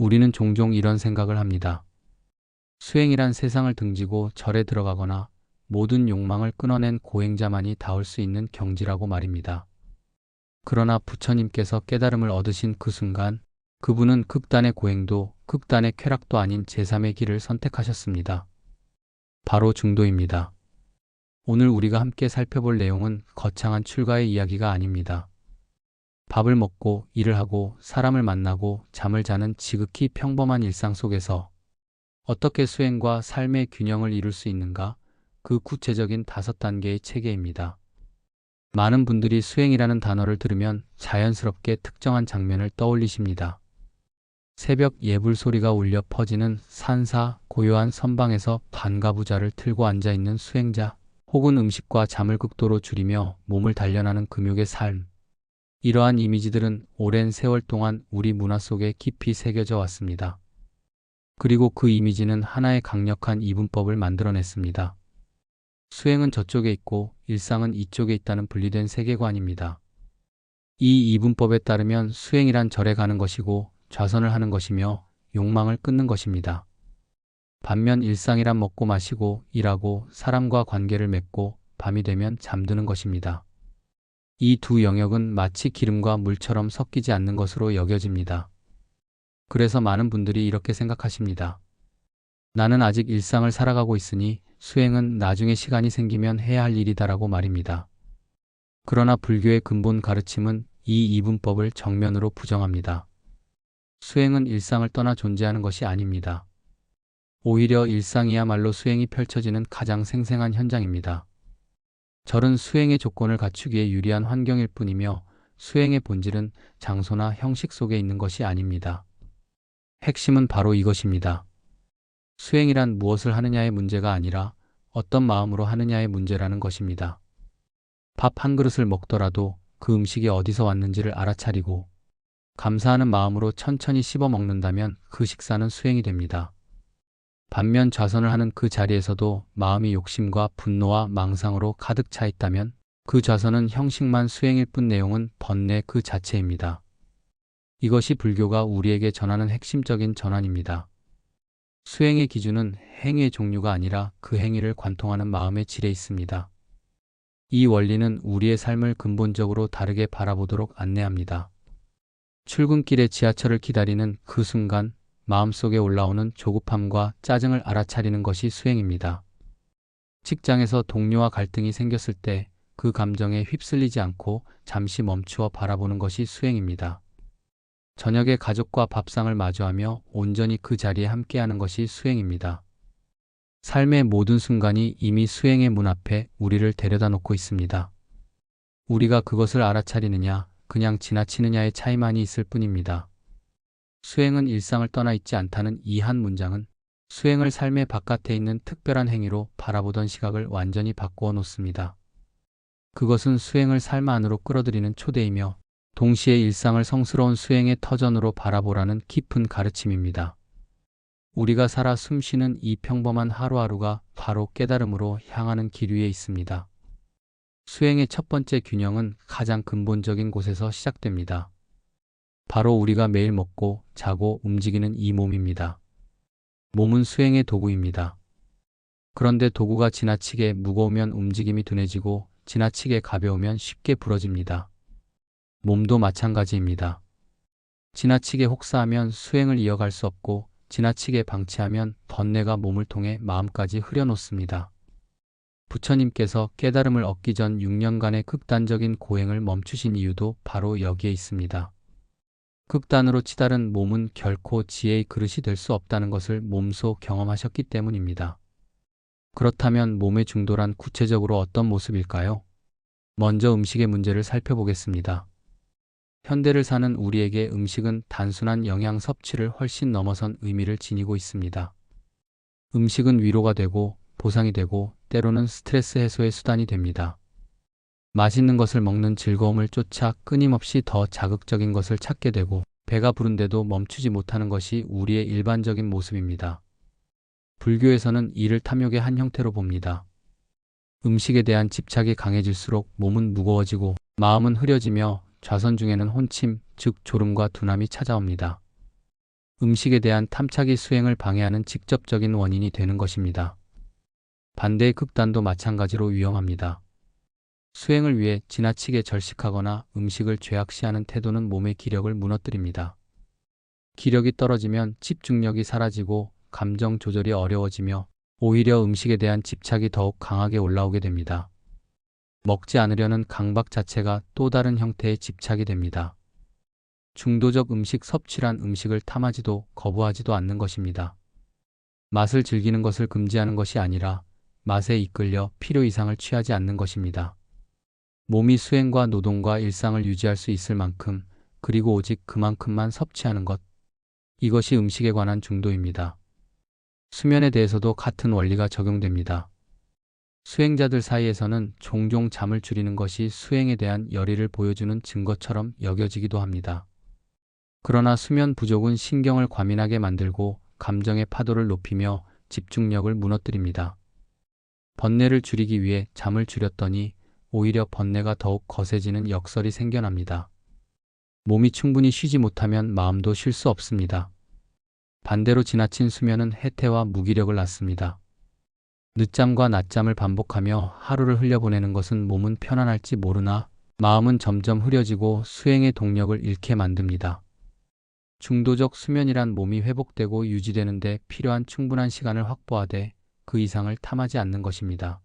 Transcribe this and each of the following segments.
우리는 종종 이런 생각을 합니다. 수행이란 세상을 등지고 절에 들어가거나 모든 욕망을 끊어낸 고행자만이 닿을 수 있는 경지라고 말입니다. 그러나 부처님께서 깨달음을 얻으신 그 순간 그분은 극단의 고행도 극단의 쾌락도 아닌 제3의 길을 선택하셨습니다. 바로 중도입니다. 오늘 우리가 함께 살펴볼 내용은 거창한 출가의 이야기가 아닙니다. 밥을 먹고 일을 하고 사람을 만나고 잠을 자는 지극히 평범한 일상 속에서 어떻게 수행과 삶의 균형을 이룰 수 있는가? 그 구체적인 5단계의 체계입니다. 많은 분들이 수행이라는 단어를 들으면 자연스럽게 특정한 장면을 떠올리십니다. 새벽 예불 소리가 울려 퍼지는 산사, 고요한 선방에서 반가부좌를 틀고 앉아있는 수행자, 혹은 음식과 잠을 극도로 줄이며 몸을 단련하는 금욕의 삶. 이러한 이미지들은 오랜 세월 동안 우리 문화 속에 깊이 새겨져 왔습니다. 그리고 그 이미지는 하나의 강력한 이분법을 만들어냈습니다. 수행은 저쪽에 있고 일상은 이쪽에 있다는 분리된 세계관입니다. 이 이분법에 따르면 수행이란 절에 가는 것이고 좌선을 하는 것이며 욕망을 끊는 것입니다. 반면 일상이란 먹고 마시고 일하고 사람과 관계를 맺고 밤이 되면 잠드는 것입니다. 이 두 영역은 마치 기름과 물처럼 섞이지 않는 것으로 여겨집니다. 그래서 많은 분들이 이렇게 생각하십니다. 나는 아직 일상을 살아가고 있으니 수행은 나중에 시간이 생기면 해야 할 일이다라고 말입니다. 그러나 불교의 근본 가르침은 이 이분법을 정면으로 부정합니다. 수행은 일상을 떠나 존재하는 것이 아닙니다. 오히려 일상이야말로 수행이 펼쳐지는 가장 생생한 현장입니다. 절은 수행의 조건을 갖추기에 유리한 환경일 뿐이며 수행의 본질은 장소나 형식 속에 있는 것이 아닙니다. 핵심은 바로 이것입니다. 수행이란 무엇을 하느냐의 문제가 아니라 어떤 마음으로 하느냐의 문제라는 것입니다. 밥 한 그릇을 먹더라도 그 음식이 어디서 왔는지를 알아차리고 감사하는 마음으로 천천히 씹어 먹는다면 그 식사는 수행이 됩니다. 반면 좌선을 하는 그 자리에서도 마음이 욕심과 분노와 망상으로 가득 차 있다면 그 좌선은 형식만 수행일 뿐 내용은 번뇌 그 자체입니다. 이것이 불교가 우리에게 전하는 핵심적인 전환입니다. 수행의 기준은 행위의 종류가 아니라 그 행위를 관통하는 마음의 질에 있습니다. 이 원리는 우리의 삶을 근본적으로 다르게 바라보도록 안내합니다. 출근길에 지하철을 기다리는 그 순간 마음속에 올라오는 조급함과 짜증을 알아차리는 것이 수행입니다. 직장에서 동료와 갈등이 생겼을 때 그 감정에 휩쓸리지 않고 잠시 멈추어 바라보는 것이 수행입니다. 저녁에 가족과 밥상을 마주하며 온전히 그 자리에 함께하는 것이 수행입니다. 삶의 모든 순간이 이미 수행의 문 앞에 우리를 데려다 놓고 있습니다. 우리가 그것을 알아차리느냐, 그냥 지나치느냐의 차이만이 있을 뿐입니다. 수행은 일상을 떠나 있지 않다는 이 한 문장은 수행을 삶의 바깥에 있는 특별한 행위로 바라보던 시각을 완전히 바꾸어 놓습니다. 그것은 수행을 삶 안으로 끌어들이는 초대이며 동시에 일상을 성스러운 수행의 터전으로 바라보라는 깊은 가르침입니다. 우리가 살아 숨쉬는 이 평범한 하루하루가 바로 깨달음으로 향하는 길 위에 있습니다. 수행의 첫 번째 균형은 가장 근본적인 곳에서 시작됩니다. 바로 우리가 매일 먹고 자고 움직이는 이 몸입니다. 몸은 수행의 도구입니다. 그런데 도구가 지나치게 무거우면 움직임이 둔해지고 지나치게 가벼우면 쉽게 부러집니다. 몸도 마찬가지입니다. 지나치게 혹사하면 수행을 이어갈 수 없고 지나치게 방치하면 번뇌가 몸을 통해 마음까지 흐려놓습니다. 부처님께서 깨달음을 얻기 전 6년간의 극단적인 고행을 멈추신 이유도 바로 여기에 있습니다. 극단으로 치달은 몸은 결코 지혜의 그릇이 될 수 없다는 것을 몸소 경험하셨기 때문입니다. 그렇다면 몸의 중도란 구체적으로 어떤 모습일까요? 먼저 음식의 문제를 살펴보겠습니다. 현대를 사는 우리에게 음식은 단순한 영양 섭취를 훨씬 넘어선 의미를 지니고 있습니다. 음식은 위로가 되고 보상이 되고 때로는 스트레스 해소의 수단이 됩니다. 맛있는 것을 먹는 즐거움을 쫓아 끊임없이 더 자극적인 것을 찾게 되고 배가 부른데도 멈추지 못하는 것이 우리의 일반적인 모습입니다. 불교에서는 이를 탐욕의 한 형태로 봅니다. 음식에 대한 집착이 강해질수록 몸은 무거워지고 마음은 흐려지며 좌선 중에는 혼침, 즉 졸음과 둔함이 찾아옵니다. 음식에 대한 탐착이 수행을 방해하는 직접적인 원인이 되는 것입니다. 반대의 극단도 마찬가지로 위험합니다. 수행을 위해 지나치게 절식하거나 음식을 죄악시하는 태도는 몸의 기력을 무너뜨립니다. 기력이 떨어지면 집중력이 사라지고 감정 조절이 어려워지며 오히려 음식에 대한 집착이 더욱 강하게 올라오게 됩니다. 먹지 않으려는 강박 자체가 또 다른 형태의 집착이 됩니다. 중도적 음식 섭취란 음식을 탐하지도 거부하지도 않는 것입니다. 맛을 즐기는 것을 금지하는 것이 아니라 맛에 이끌려 필요 이상을 취하지 않는 것입니다. 몸이 수행과 노동과 일상을 유지할 수 있을 만큼 그리고 오직 그만큼만 섭취하는 것. 이것이 음식에 관한 중도입니다. 수면에 대해서도 같은 원리가 적용됩니다. 수행자들 사이에서는 종종 잠을 줄이는 것이 수행에 대한 열의를 보여주는 증거처럼 여겨지기도 합니다. 그러나 수면 부족은 신경을 과민하게 만들고 감정의 파도를 높이며 집중력을 무너뜨립니다. 번뇌를 줄이기 위해 잠을 줄였더니 오히려 번뇌가 더욱 거세지는 역설이 생겨납니다. 몸이 충분히 쉬지 못하면 마음도 쉴 수 없습니다. 반대로 지나친 수면은 해태와 무기력을 낳습니다. 늦잠과 낮잠을 반복하며 하루를 흘려보내는 것은 몸은 편안할지 모르나 마음은 점점 흐려지고 수행의 동력을 잃게 만듭니다. 중도적 수면이란 몸이 회복되고 유지되는 데 필요한 충분한 시간을 확보하되 그 이상을 탐하지 않는 것입니다.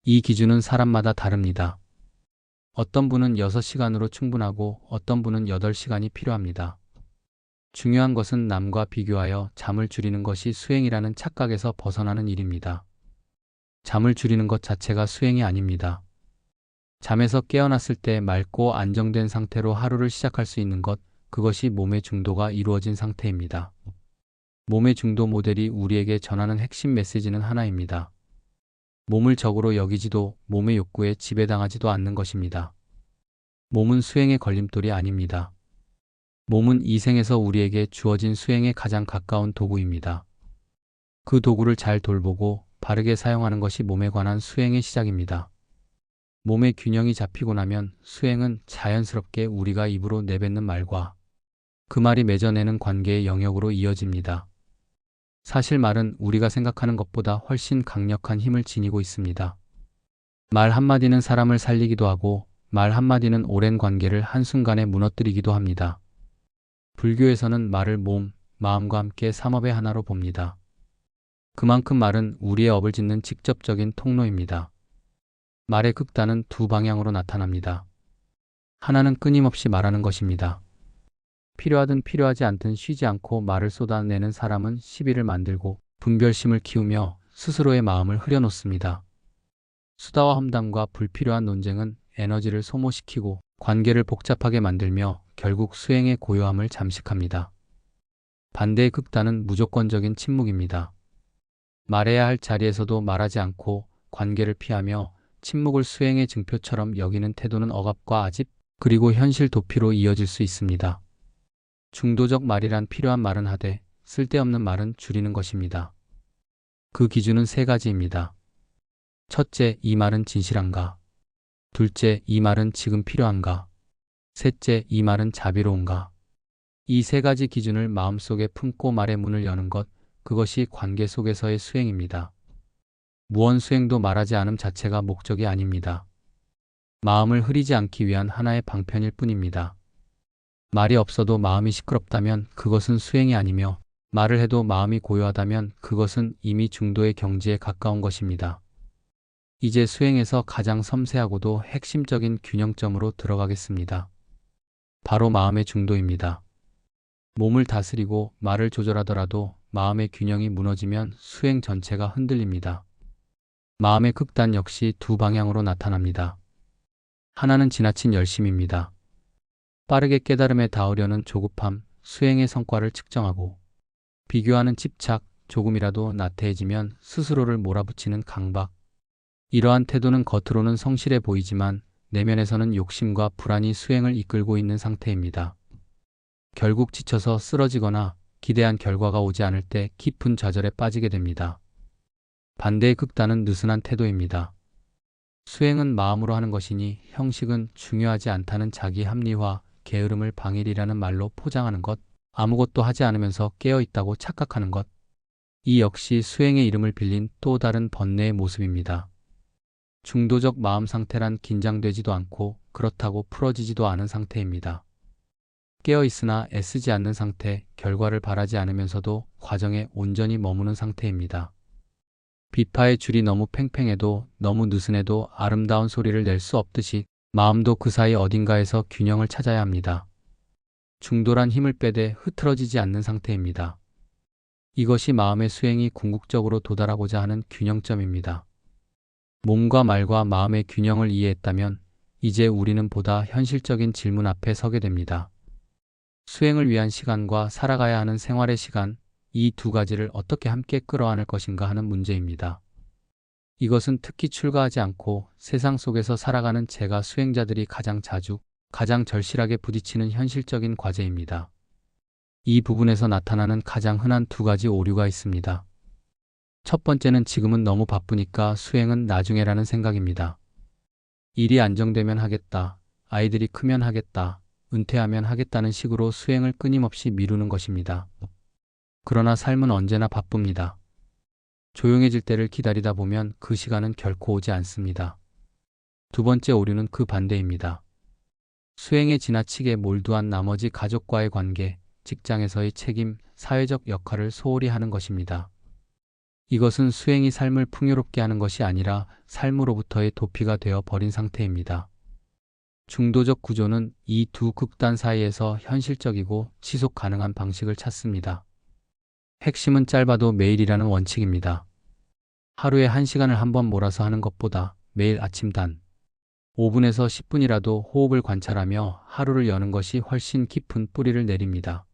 이 기준은 사람마다 다릅니다. 어떤 분은 6시간으로 충분하고 어떤 분은 8시간이 필요합니다. 중요한 것은 남과 비교하여 잠을 줄이는 것이 수행이라는 착각에서 벗어나는 일입니다. 잠을 줄이는 것 자체가 수행이 아닙니다. 잠에서 깨어났을 때 맑고 안정된 상태로 하루를 시작할 수 있는 것, 그것이 몸의 중도가 이루어진 상태입니다. 몸의 중도 모델이 우리에게 전하는 핵심 메시지는 하나입니다. 몸을 적으로 여기지도 몸의 욕구에 지배당하지도 않는 것입니다. 몸은 수행의 걸림돌이 아닙니다. 몸은 이 생에서 우리에게 주어진 수행에 가장 가까운 도구입니다. 그 도구를 잘 돌보고 바르게 사용하는 것이 몸에 관한 수행의 시작입니다. 몸의 균형이 잡히고 나면 수행은 자연스럽게 우리가 입으로 내뱉는 말과 그 말이 맺어내는 관계의 영역으로 이어집니다. 사실 말은 우리가 생각하는 것보다 훨씬 강력한 힘을 지니고 있습니다. 말 한마디는 사람을 살리기도 하고 말 한마디는 오랜 관계를 한순간에 무너뜨리기도 합니다. 불교에서는 말을 몸, 마음과 함께 삼업의 하나로 봅니다. 그만큼 말은 우리의 업을 짓는 직접적인 통로입니다. 말의 극단은 두 방향으로 나타납니다. 하나는 끊임없이 말하는 것입니다. 필요하든 필요하지 않든 쉬지 않고 말을 쏟아내는 사람은 시비를 만들고 분별심을 키우며 스스로의 마음을 흐려놓습니다. 수다와 험담과 불필요한 논쟁은 에너지를 소모시키고 관계를 복잡하게 만들며 결국 수행의 고요함을 잠식합니다. 반대의 극단은 무조건적인 침묵입니다. 말해야 할 자리에서도 말하지 않고 관계를 피하며 침묵을 수행의 증표처럼 여기는 태도는 억압과 아집, 그리고 현실 도피로 이어질 수 있습니다. 중도적 말이란 필요한 말은 하되 쓸데없는 말은 줄이는 것입니다. 그 기준은 세 가지입니다. 첫째, 이 말은 진실한가? 둘째, 이 말은 지금 필요한가? 셋째, 이 말은 자비로운가? 이 세 가지 기준을 마음속에 품고 말의 문을 여는 것, 그것이 관계 속에서의 수행입니다. 무언 수행도 말하지 않음 자체가 목적이 아닙니다. 마음을 흐리지 않기 위한 하나의 방편일 뿐입니다. 말이 없어도 마음이 시끄럽다면 그것은 수행이 아니며 말을 해도 마음이 고요하다면 그것은 이미 중도의 경지에 가까운 것입니다. 이제 수행에서 가장 섬세하고도 핵심적인 균형점으로 들어가겠습니다. 바로 마음의 중도입니다. 몸을 다스리고 말을 조절하더라도 마음의 균형이 무너지면 수행 전체가 흔들립니다. 마음의 극단 역시 두 방향으로 나타납니다. 하나는 지나친 열심입니다. 빠르게 깨달음에 닿으려는 조급함, 수행의 성과를 측정하고 비교하는 집착, 조금이라도 나태해지면 스스로를 몰아붙이는 강박. 이러한 태도는 겉으로는 성실해 보이지만 내면에서는 욕심과 불안이 수행을 이끌고 있는 상태입니다. 결국 지쳐서 쓰러지거나 기대한 결과가 오지 않을 때 깊은 좌절에 빠지게 됩니다. 반대의 극단은 느슨한 태도입니다. 수행은 마음으로 하는 것이니 형식은 중요하지 않다는 자기 합리화, 게으름을 방일이라는 말로 포장하는 것, 아무것도 하지 않으면서 깨어 있다고 착각하는 것. 이 역시 수행의 이름을 빌린 또 다른 번뇌의 모습입니다. 중도적 마음 상태란 긴장되지도 않고 그렇다고 풀어지지도 않은 상태입니다. 깨어 있으나 애쓰지 않는 상태, 결과를 바라지 않으면서도 과정에 온전히 머무는 상태입니다. 비파의 줄이 너무 팽팽해도 너무 느슨해도 아름다운 소리를 낼 수 없듯이 마음도 그 사이 어딘가에서 균형을 찾아야 합니다. 중도란 힘을 빼되 흐트러지지 않는 상태입니다. 이것이 마음의 수행이 궁극적으로 도달하고자 하는 균형점입니다. 몸과 말과 마음의 균형을 이해했다면 이제 우리는 보다 현실적인 질문 앞에 서게 됩니다. 수행을 위한 시간과 살아가야 하는 생활의 시간, 이 두 가지를 어떻게 함께 끌어안을 것인가 하는 문제입니다. 이것은 특히 출가하지 않고 세상 속에서 살아가는 제가 수행자들이 가장 자주, 가장 절실하게 부딪히는 현실적인 과제입니다. 이 부분에서 나타나는 가장 흔한 두 가지 오류가 있습니다. 첫 번째는 지금은 너무 바쁘니까 수행은 나중에라는 생각입니다. 일이 안정되면 하겠다, 아이들이 크면 하겠다, 은퇴하면 하겠다는 식으로 수행을 끊임없이 미루는 것입니다. 그러나 삶은 언제나 바쁩니다. 조용해질 때를 기다리다 보면 그 시간은 결코 오지 않습니다. 두 번째 오류는 그 반대입니다. 수행에 지나치게 몰두한 나머지 가족과의 관계, 직장에서의 책임, 사회적 역할을 소홀히 하는 것입니다. 이것은 수행이 삶을 풍요롭게 하는 것이 아니라 삶으로부터의 도피가 되어 버린 상태입니다. 중도적 구조는 이 두 극단 사이에서 현실적이고 지속 가능한 방식을 찾습니다. 핵심은 짧아도 매일이라는 원칙입니다. 하루에 1시간을 한번 몰아서 하는 것보다 매일 아침 단 5분에서 10분이라도 호흡을 관찰하며 하루를 여는 것이 훨씬 깊은 뿌리를 내립니다.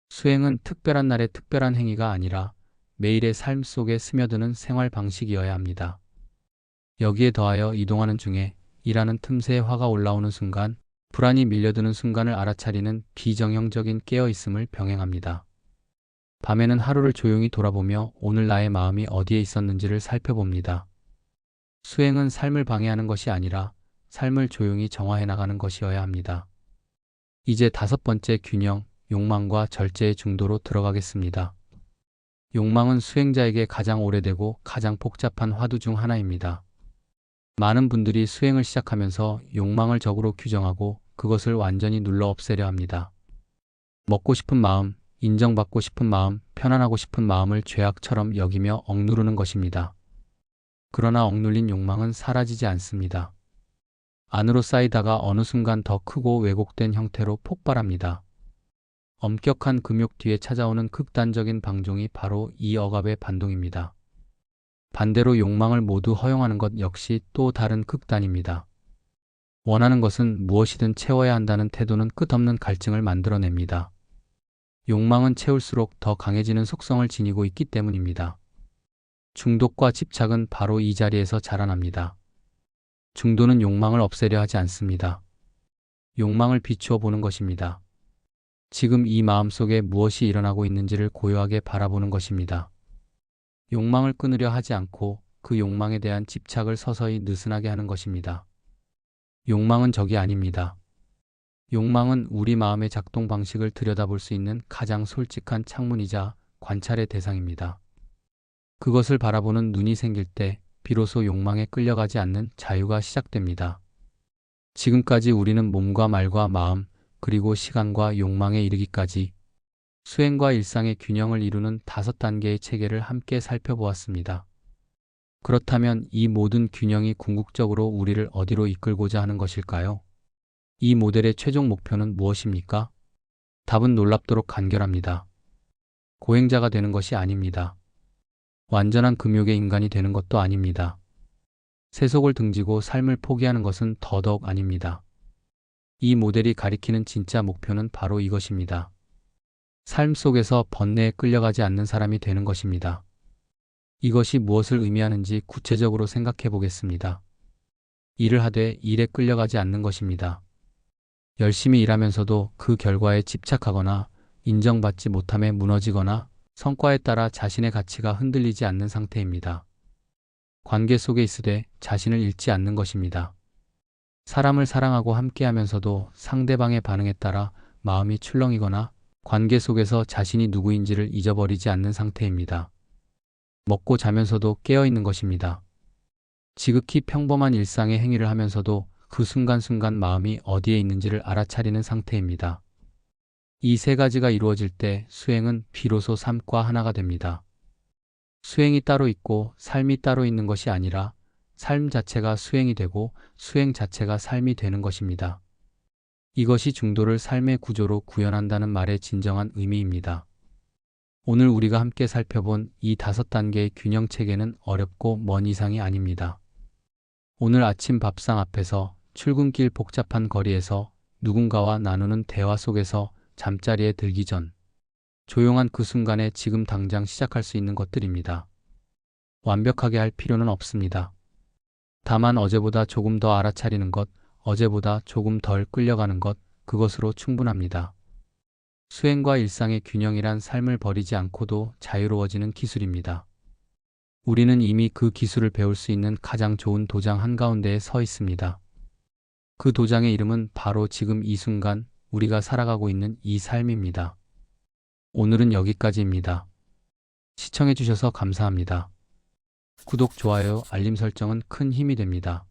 수행은 특별한 날의 특별한 행위가 아니라 매일의 삶 속에 스며드는 생활 방식이어야 합니다. 여기에 더하여 이동하는 중에 일하는 틈새에 화가 올라오는 순간, 불안이 밀려드는 순간을 알아차리는 비정형적인 깨어있음을 병행합니다. 밤에는 하루를 조용히 돌아보며 오늘 나의 마음이 어디에 있었는지를 살펴봅니다. 수행은 삶을 방해하는 것이 아니라 삶을 조용히 정화해 나가는 것이어야 합니다. 이제 다섯 번째 균형, 욕망과 절제의 중도로 들어가겠습니다. 욕망은 수행자에게 가장 오래되고 가장 복잡한 화두 중 하나입니다. 많은 분들이 수행을 시작하면서 욕망을 적으로 규정하고 그것을 완전히 눌러 없애려 합니다. 먹고 싶은 마음, 인정받고 싶은 마음, 편안하고 싶은 마음을 죄악처럼 여기며 억누르는 것입니다. 그러나 억눌린 욕망은 사라지지 않습니다. 안으로 쌓이다가 어느 순간 더 크고 왜곡된 형태로 폭발합니다. 엄격한 금욕 뒤에 찾아오는 극단적인 방종이 바로 이 억압의 반동입니다. 반대로 욕망을 모두 허용하는 것 역시 또 다른 극단입니다. 원하는 것은 무엇이든 채워야 한다는 태도는 끝없는 갈증을 만들어냅니다. 욕망은 채울수록 더 강해지는 속성을 지니고 있기 때문입니다. 중독과 집착은 바로 이 자리에서 자라납니다. 중도는 욕망을 없애려 하지 않습니다. 욕망을 비추어 보는 것입니다. 지금 이 마음 속에 무엇이 일어나고 있는지를 고요하게 바라보는 것입니다. 욕망을 끊으려 하지 않고 그 욕망에 대한 집착을 서서히 느슨하게 하는 것입니다. 욕망은 적이 아닙니다. 욕망은 우리 마음의 작동 방식을 들여다볼 수 있는 가장 솔직한 창문이자 관찰의 대상입니다. 그것을 바라보는 눈이 생길 때 비로소 욕망에 끌려가지 않는 자유가 시작됩니다. 지금까지 우리는 몸과 말과 마음, 그리고 시간과 욕망에 이르기까지 수행과 일상의 균형을 이루는 5단계의 체계를 함께 살펴보았습니다. 그렇다면 이 모든 균형이 궁극적으로 우리를 어디로 이끌고자 하는 것일까요? 이 모델의 최종 목표는 무엇입니까? 답은 놀랍도록 간결합니다. 고행자가 되는 것이 아닙니다. 완전한 금욕의 인간이 되는 것도 아닙니다. 세속을 등지고 삶을 포기하는 것은 더더욱 아닙니다. 이 모델이 가리키는 진짜 목표는 바로 이것입니다. 삶 속에서 번뇌에 끌려가지 않는 사람이 되는 것입니다. 이것이 무엇을 의미하는지 구체적으로 생각해 보겠습니다. 일을 하되 일에 끌려가지 않는 것입니다. 열심히 일하면서도 그 결과에 집착하거나 인정받지 못함에 무너지거나 성과에 따라 자신의 가치가 흔들리지 않는 상태입니다. 관계 속에 있으되 자신을 잃지 않는 것입니다. 사람을 사랑하고 함께하면서도 상대방의 반응에 따라 마음이 출렁이거나 관계 속에서 자신이 누구인지를 잊어버리지 않는 상태입니다. 먹고 자면서도 깨어 있는 것입니다. 지극히 평범한 일상의 행위를 하면서도 그 순간순간 마음이 어디에 있는지를 알아차리는 상태입니다. 이 세 가지가 이루어질 때 수행은 비로소 삶과 하나가 됩니다. 수행이 따로 있고 삶이 따로 있는 것이 아니라 삶 자체가 수행이 되고 수행 자체가 삶이 되는 것입니다. 이것이 중도를 삶의 구조로 구현한다는 말의 진정한 의미입니다. 오늘 우리가 함께 살펴본 이 5단계의 균형 체계는 어렵고 먼 이상이 아닙니다. 오늘 아침 밥상 앞에서, 출근길 복잡한 거리에서, 누군가와 나누는 대화 속에서, 잠자리에 들기 전, 조용한 그 순간에 지금 당장 시작할 수 있는 것들입니다. 완벽하게 할 필요는 없습니다. 다만 어제보다 조금 더 알아차리는 것, 어제보다 조금 덜 끌려가는 것, 그것으로 충분합니다. 수행과 일상의 균형이란 삶을 버리지 않고도 자유로워지는 기술입니다. 우리는 이미 그 기술을 배울 수 있는 가장 좋은 도장 한가운데에 서 있습니다. 그 도장의 이름은 바로 지금 이 순간 우리가 살아가고 있는 이 삶입니다. 오늘은 여기까지입니다. 시청해주셔서 감사합니다. 구독, 좋아요, 알림 설정은 큰 힘이 됩니다.